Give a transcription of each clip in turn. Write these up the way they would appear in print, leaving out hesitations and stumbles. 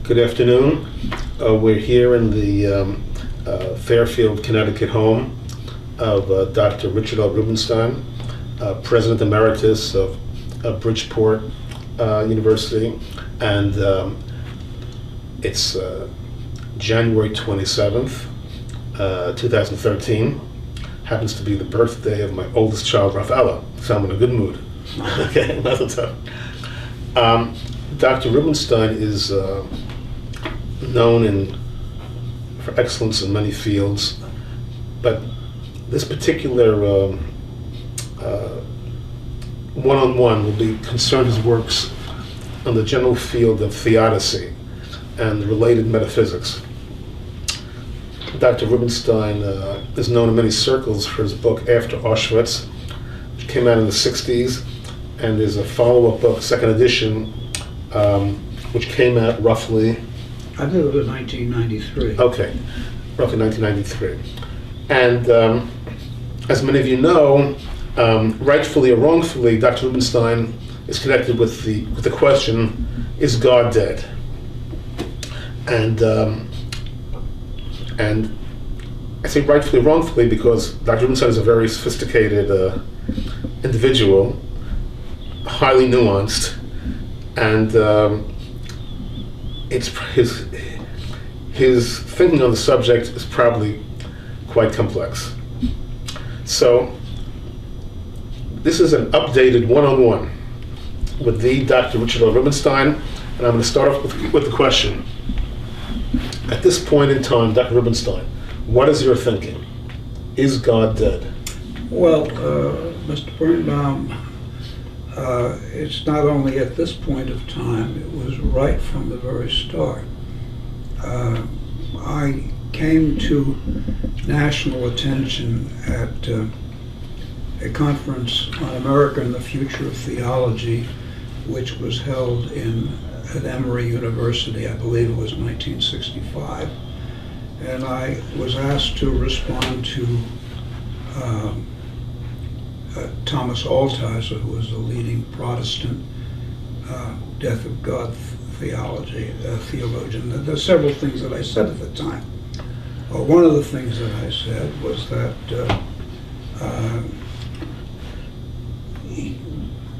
Good afternoon. We're here in the Fairfield, Connecticut home of Dr. Richard L. Rubenstein, President Emeritus of Bridgeport University, and it's January 27th, 2013. Happens to be the birthday of my oldest child, Rafaela, so I'm in a good mood. Okay, that's up. Dr. Rubenstein is known for excellence in many fields, but this particular one-on-one will concern his works on the general field of theodicy and related metaphysics. Dr. Rubenstein is known in many circles for his book After Auschwitz, which came out in the 60s, and there's a follow-up book, second edition, which came out roughly... I think it was 1993. Okay, roughly 1993. And as many of you know, rightfully or wrongfully, Dr. Rubenstein is connected with the question, is God dead? And I say rightfully or wrongfully because Dr. Rubenstein is a very sophisticated individual, highly nuanced, and it's his thinking on the subject is probably quite complex. So this is an updated one-on-one with the Dr. Richard L. Rubenstein, and I'm going to start off with the question. At this point in time, Dr. Rubenstein, what is your thinking? Is God dead? Well, Mr. Birnbaum, it's not only at this point of time, it was right from the very start. I came to national attention at a conference on America and the Future of Theology, which was held at Emory University, I believe it was 1965. And I was asked to respond to Thomas Altizer, who was the leading Protestant death of God theologian. There's several things that I said at the time. One of the things that I said was that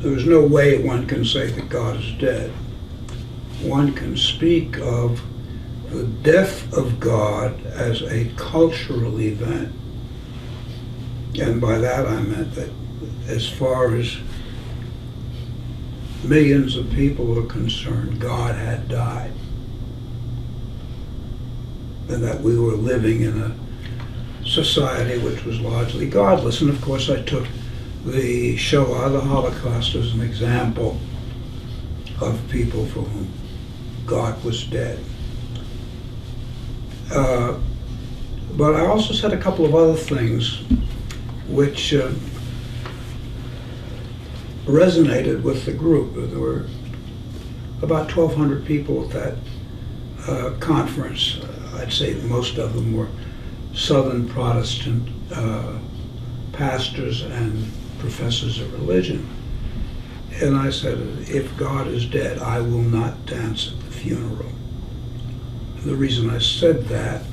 there's no way one can say that God is dead. One can speak of the death of God as a cultural event. And by that I meant that as far as millions of people are concerned, God had died. And that we were living in a society which was largely godless. And of course I took the Shoah, the Holocaust, as an example of people for whom God was dead. But I also said a couple of other things which resonated with the group. There were about 1,200 people at that conference. I'd say most of them were Southern Protestant pastors and professors of religion. And I said, if God is dead, I will not dance at the funeral. The reason I said that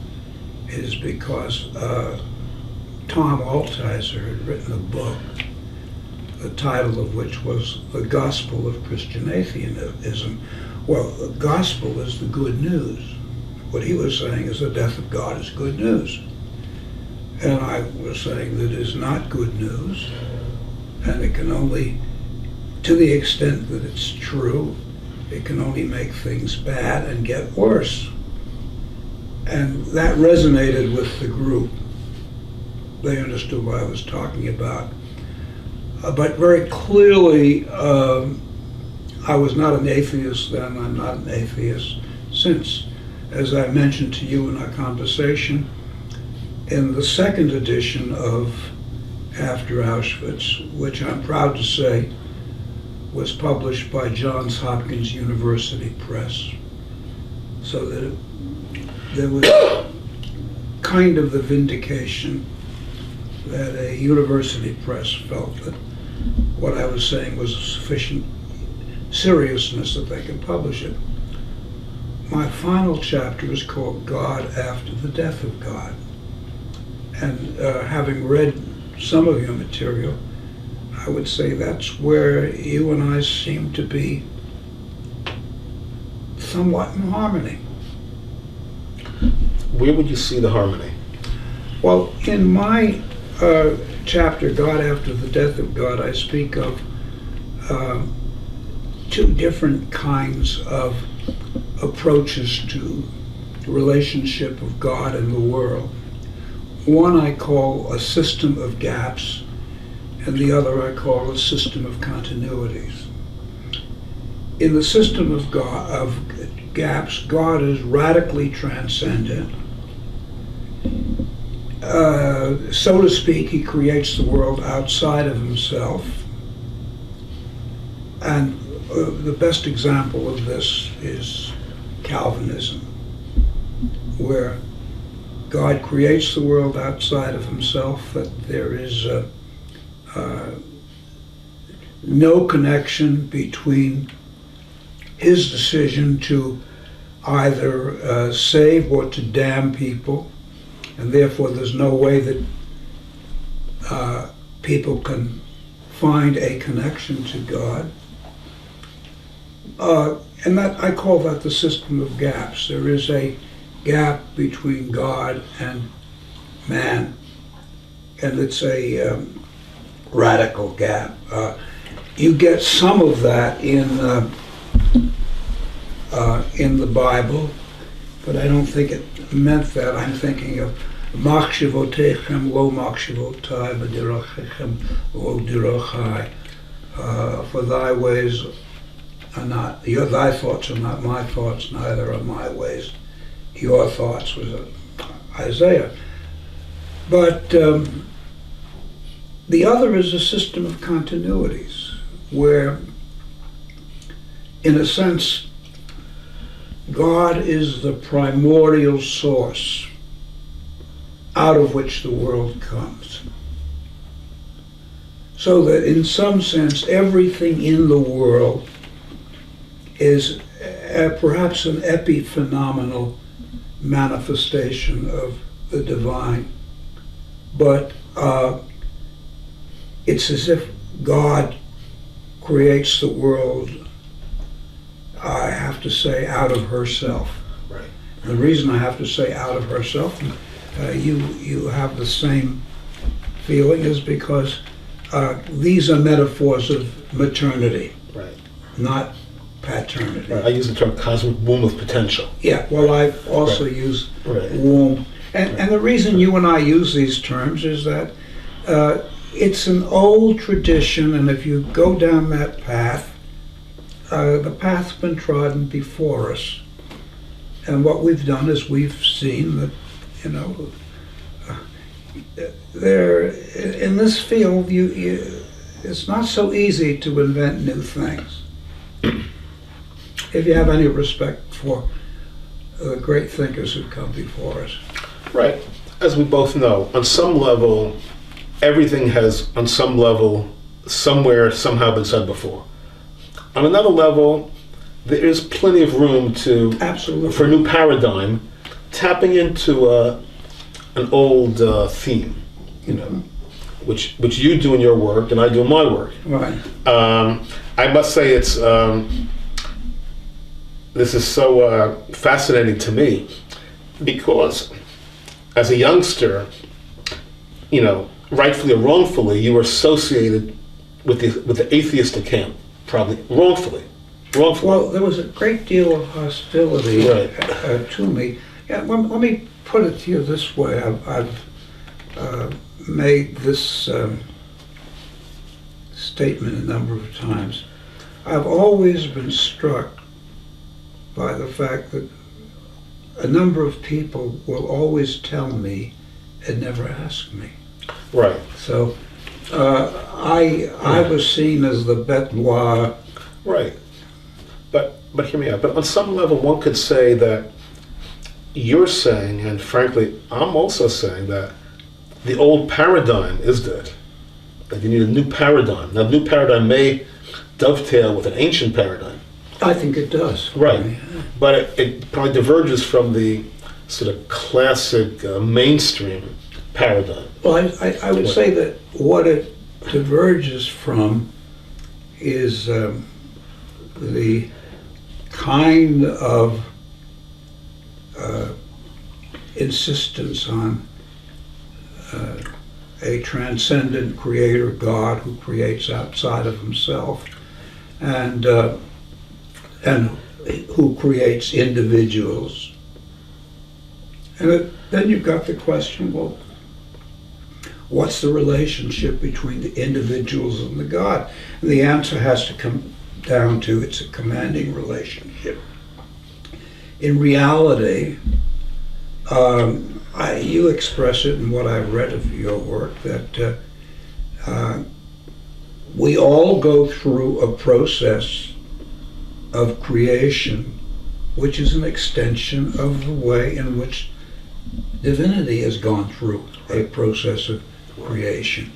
is because Tom Altizer had written a book, the title of which was The Gospel of Christian Atheism. Well, the gospel is the good news. What he was saying is the death of God is good news. And I was saying that it is not good news, and it can only, to the extent that it's true, it can only make things bad and get worse. And that resonated with the group. They understood what I was talking about. But very clearly, I was not an atheist then, I'm not an atheist since. As I mentioned to you in our conversation, in the second edition of After Auschwitz, which I'm proud to say was published by Johns Hopkins University Press, so that there was kind of the vindication that a university press felt that what I was saying was of sufficient seriousness that they could publish it. my final chapter is called God After the Death of God. And having read some of your material, I would say that's where you and I seem to be somewhat in harmony. Where would you see the harmony? Well, in my chapter, God After the Death of God, I speak of two different kinds of approaches to the relationship of God and the world. One I call a system of gaps, and the other I call a system of continuities. In the system of gaps, God is radically transcendent. So to speak, he creates the world outside of himself. And the best example of this is Calvinism, where God creates the world outside of himself, that there is no connection between his decision to either save or to damn people, and therefore there's no way that people can find a connection to God. And that, I call that the system of gaps. There is a gap between God and man, and it's a radical gap. You get some of that in the Bible, but I don't think it meant that. I'm thinking of Machshavotechem lo machshavotai v'dirachechem lo dirachai. For thy ways are not, thy thoughts are not my thoughts, neither are my ways your thoughts, was Isaiah. But the other is a system of continuities, where, in a sense, God is the primordial source out of which the world comes. So that in some sense, everything in the world is perhaps an epiphenomenal manifestation of the divine, but it's as if God creates the world, I have to say, out of herself. Right. The reason I have to say out of herself, you have the same feeling, is because these are metaphors of maternity, Right. not paternity. Right. I use the term cosmic womb of potential. Yeah, well, I also use womb. And the reason you and I use these terms is that it's an old tradition, and if you go down that path, the path's been trodden before us. And what we've done is we've seen that, there, in this field, it's not so easy to invent new things. If you have any respect for the great thinkers who come before us. Right. As we both know, on some level, everything has, on some level, somewhere, somehow been said before. On another level, there is plenty of room to, Absolutely, for a new paradigm, tapping into an old theme, which you do in your work and I do in my work. right. I must say it's this is so fascinating to me, because as a youngster, rightfully or wrongfully, you were associated with the atheistic camp, probably wrongfully. Well, there was a great deal of hostility Right. to me. Yeah, let me put it to you this way. I've made this statement a number of times. I've always been struck by the fact that a number of people will always tell me and never ask me. Right. So I was seen as the bête noire. Right. But hear me out. But on some level, one could say that you're saying, and frankly, I'm also saying, that the old paradigm is dead. That you need a new paradigm. Now, the new paradigm may dovetail with an ancient paradigm. I think it does. Right. But it probably diverges from the sort of classic mainstream paradigm. Well, I would say that what it diverges from is the kind of insistence on a transcendent creator God who creates outside of himself, and who creates individuals. And then you've got the question, well, what's the relationship between the individuals and the God? And the answer has to come down to it's a commanding relationship. In reality, you express it in what I read of your work, that we all go through a process of creation, which is an extension of the way in which divinity has gone through a process of creation.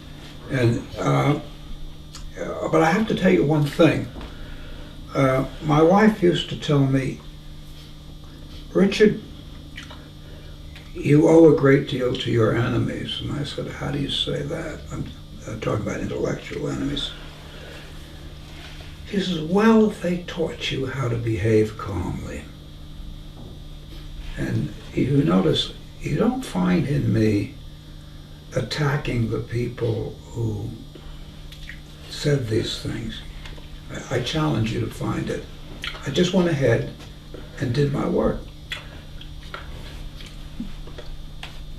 And but I have to tell you one thing. My wife used to tell me, Richard, you owe a great deal to your enemies. And I said, how do you say that? I'm talking about intellectual enemies. She says, well, they taught you how to behave calmly. And you notice, you don't find in me attacking the people who said these things. I challenge you to find it. I just went ahead and did my work.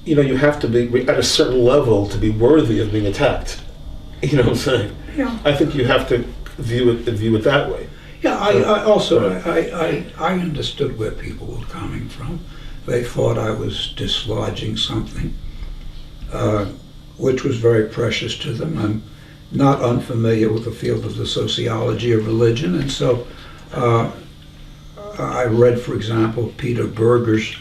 You know, you have to be at a certain level to be worthy of being attacked. You know what I'm saying? Yeah. I think you have to view it that way. Yeah, I also understood where people were coming from. They thought I was dislodging something, which was very precious to them. I'm not unfamiliar with the field of the sociology of religion, and so I read, for example, Peter Berger's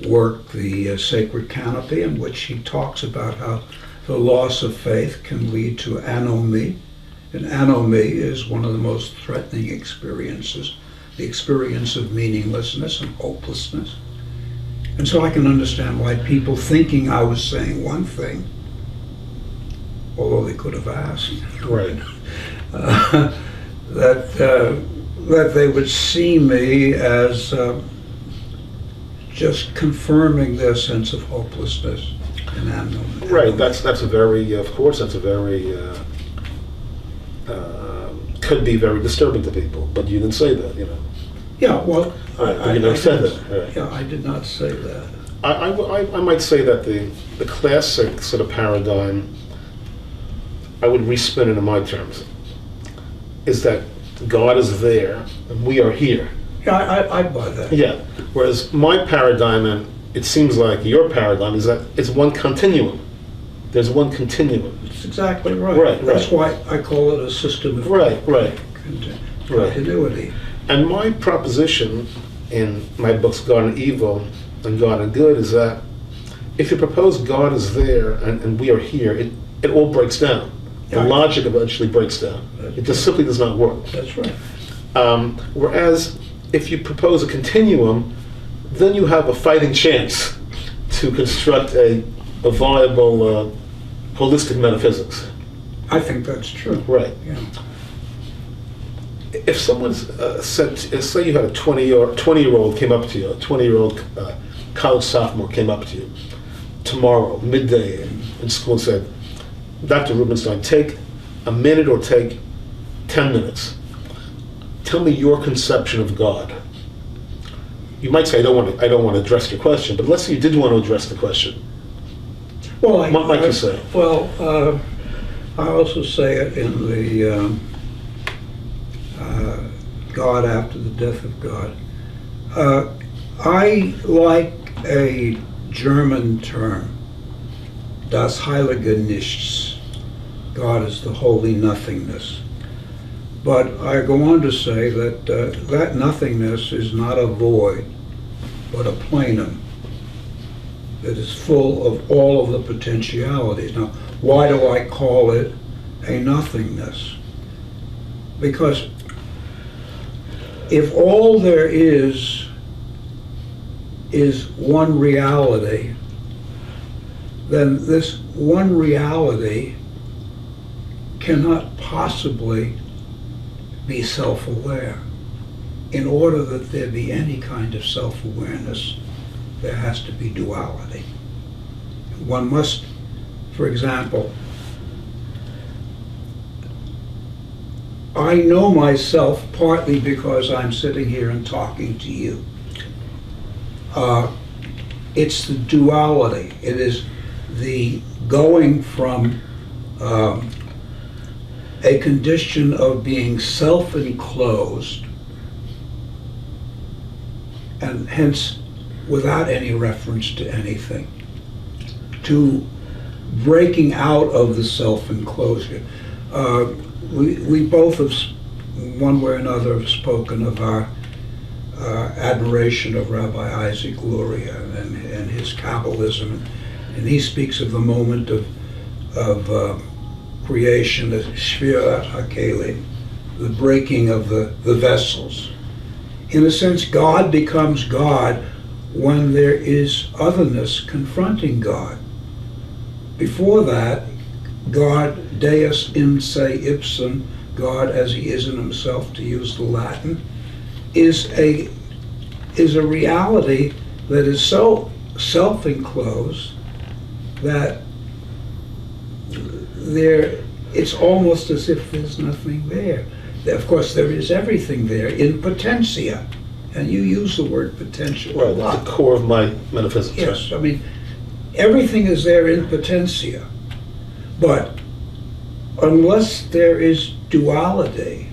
work, The Sacred Canopy, in which he talks about how the loss of faith can lead to anomie. And anomie is one of the most threatening experiences, the experience of meaninglessness and hopelessness. And so I can understand why people thinking I was saying one thing, although they could have asked, Right. that they would see me as just confirming their sense of hopelessness and anomie. Right. That's a very, of course, that's a very could be very disturbing to people. But you didn't say that, you know. Yeah, well, you never said that. Right. Yeah, I did not say that. I might say that the classic sort of paradigm, I would respin it in my terms, is that God is there and we are here. Yeah, I buy that. Yeah. Whereas my paradigm, and it seems like your paradigm, is that it's one continuum. There's one continuum. That's exactly right. Right, That's why I call it a system of Right. continuity. And my proposition in my books, God and Evil and God and Good, is that if you propose God is there and we are here, it all breaks down. The Yeah. logic eventually breaks down. It just simply does not work. That's right. Whereas if you propose a continuum, then you have a fighting chance to construct a viable holistic metaphysics. I think that's true. Right. Yeah. If someone's said, say you had a 20-year-old came up to you, a 20-year-old college sophomore came up to you tomorrow, midday in school and said, Dr. Rubenstein, take a minute or take 10 minutes. Tell me your conception of God. You might say, I don't want to address your question, but let's say you did want to address the question. Well, What might you say? Well, I also say it in the God after the death of God. I like a German term, das heilige Nichts. God is the holy nothingness. But I go on to say that that nothingness is not a void, but a plenum that is full of all of the potentialities. Now, why do I call it a nothingness? Because if all there is one reality, then this one reality cannot possibly be self-aware. In order that there be any kind of self-awareness, there has to be duality. One must, for example, I know myself partly because I'm sitting here and talking to you. It's the duality. It is the going from a condition of being self-enclosed, and hence without any reference to anything, to breaking out of the self-enclosure. We both have, one way or another, have spoken of our admiration of Rabbi Isaac Luria and his Kabbalism, and he speaks of the moment of creation, the Shvirat HaKelim, the breaking of the vessels. In a sense, God becomes God when there is otherness confronting God. Before that, God, Deus in se ipsum, God as he is in himself, to use the Latin, is a reality that is so self-enclosed that it's almost as if there's nothing there. Of course, there is everything there in potentia, and you use the word potential a Right, lot. that's the core of my metaphysics. Yes, I mean, everything is there in potentia, but unless there is duality,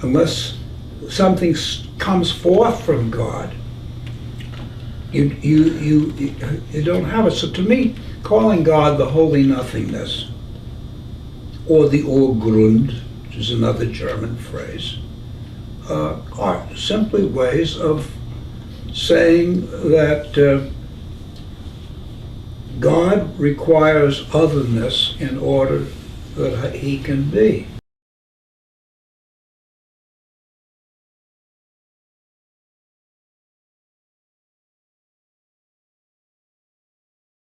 unless something comes forth from God, you don't have it. So to me, calling God the Holy Nothingness, or the Urgrund, which is another German phrase, are simply ways of saying that God requires otherness in order that he can be.